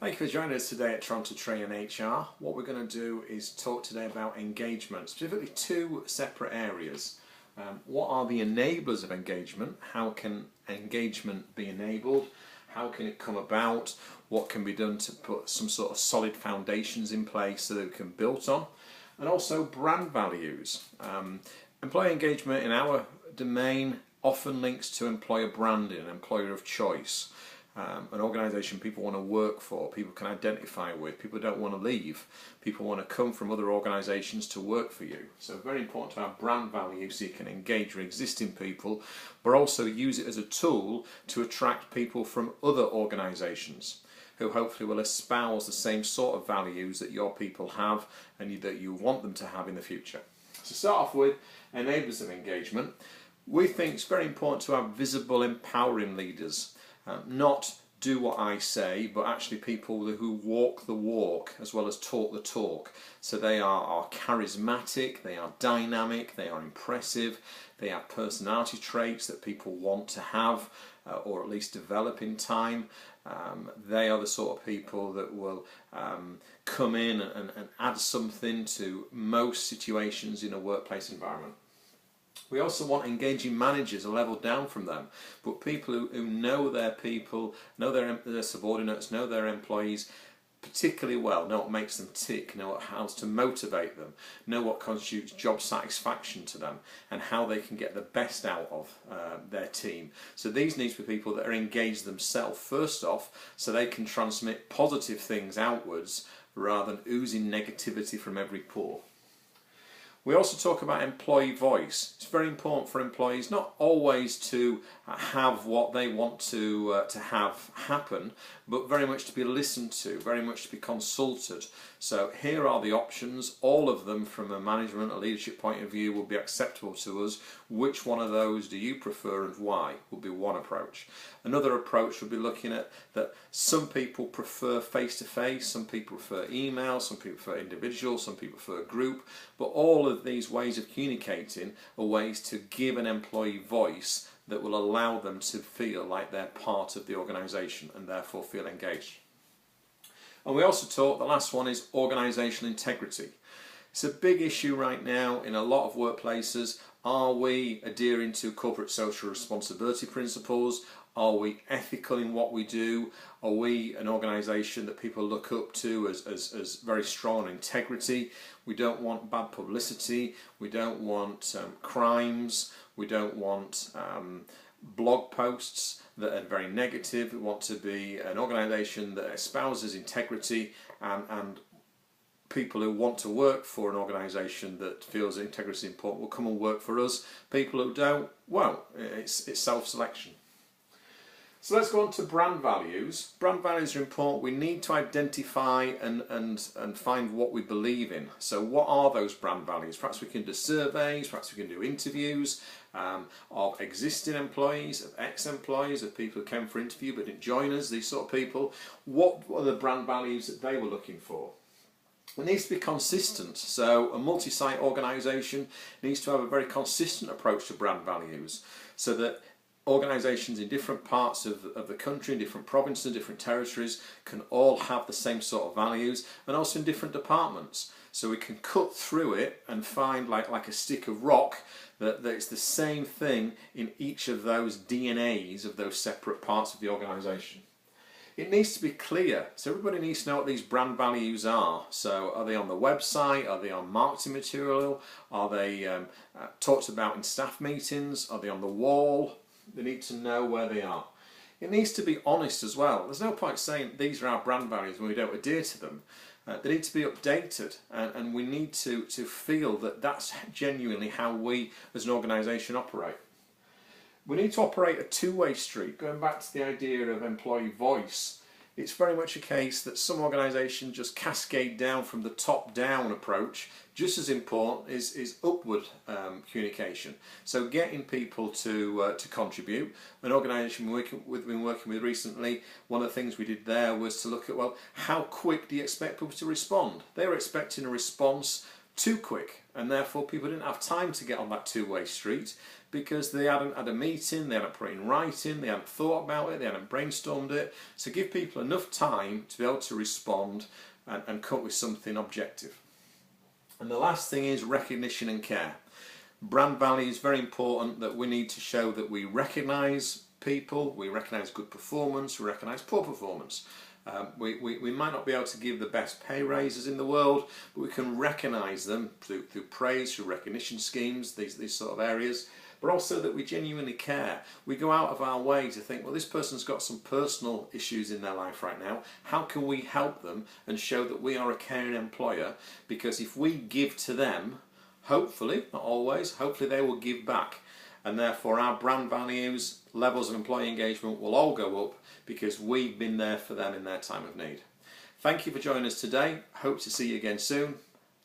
Thank you for joining us today at Toronto Training HR. What we're going to do is talk today about engagement, specifically two separate areas. What are the enablers of engagement? How can engagement be enabled? How can it come about? What can be done to put some sort of solid foundations in place so that it can be built on? And also brand values. Employee engagement in our domain often links to employer branding, an employer of choice. An organisation people want to work for, people can identify with, people don't want to leave, people want to come from other organisations to work for you. So very important to have brand value so you can engage with existing people, but also use it as a tool to attract people from other organisations who hopefully will espouse the same sort of values that your people have and that you want them to have in the future. So start off with enablers of engagement. We think it's very important to have visible, empowering leaders. Not do what I say, but actually people who walk the walk as well as talk the talk. So they are charismatic, they are dynamic, they are impressive, they have personality traits that people want to have or at least develop in time. They are the sort of people that will come in and add something to most situations in a workplace environment. We also want engaging managers a level down from them, but people who know their people, know their subordinates, know their employees particularly well, know what makes them tick, know how to motivate them, know what constitutes job satisfaction to them, and how they can get the best out of their team. So these need to be people that are engaged themselves first off, so they can transmit positive things outwards rather than oozing negativity from every pore. We also talk about employee voice. It's very important for employees not always to have what they want to have happen, but very much to be listened to, very much to be consulted. So here are the options. All of them from a management or leadership point of view will be acceptable to us. Which one of those do you prefer and why would be one approach. Another approach would be looking at that some people prefer face-to-face, some people prefer email, some people prefer individual, some people prefer group, but all of these ways of communicating are ways to give an employee voice that will allow them to feel like they're part of the organisation and therefore feel engaged. And we also talk, the last one is organisational integrity. It's a big issue right now in a lot of workplaces. Are we adhering to corporate social responsibility principles? Are we ethical in what we do? Are we an organisation that people look up to as very strong on integrity? We don't want bad publicity. We don't want crimes. We don't want blog posts that are very negative. We want to be an organisation that espouses integrity and people who want to work for an organisation that feels that integrity is important will come and work for us. People who don't, well, it's self-selection. So let's go on to brand values. Brand values are important. We need to identify and find what we believe in. So what are those brand values? Perhaps we can do surveys, perhaps we can do interviews of existing employees, of ex-employees, of people who came for interview but didn't join us, these sort of people. What are the brand values that they were looking for? It needs to be consistent, so a multi-site organisation needs to have a very consistent approach to brand values so that organisations in different parts of the country, in different provinces, different territories can all have the same sort of values, and also in different departments. So we can cut through it and find like a stick of rock that it's the same thing in each of those DNAs of those separate parts of the organisation. It needs to be clear, so everybody needs to know what these brand values are. So are they on the website, are they on marketing material, are they talked about in staff meetings, are they on the wall? They need to know where they are. It needs to be honest as well. There's no point saying these are our brand values when we don't adhere to them. They need to be updated, and we need to feel that that's genuinely how we as an organisation operate. We need to operate a two-way street. Going back to the idea of employee voice, it's very much a case that some organisations just cascade down from the top-down approach. Just as important is upward communication. So getting people to contribute. An organisation we've been working with recently, one of the things we did there was to look at, well, how quick do you expect people to respond? They were expecting a response too quick, and therefore people didn't have time to get on that two-way street because they hadn't had a meeting, they hadn't put it in writing, they hadn't thought about it, they hadn't brainstormed it. So give people enough time to be able to respond and come up with something objective. And the last thing is recognition and care. Brand value is very important, that we need to show that we recognise people, we recognise good performance, we recognise poor performance. We might not be able to give the best pay raises in the world, but we can recognise them through praise, through recognition schemes, these sort of areas, but also that we genuinely care. We go out of our way to think, well, this person's got some personal issues in their life right now. How can we help them and show that we are a caring employer? Because if we give to them, hopefully, not always, hopefully they will give back. And therefore our brand values, levels of employee engagement will all go up because we've been there for them in their time of need. Thank you for joining us today. Hope to see you again soon.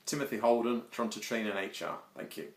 Timothy Holden, Toronto Training HR. Thank you.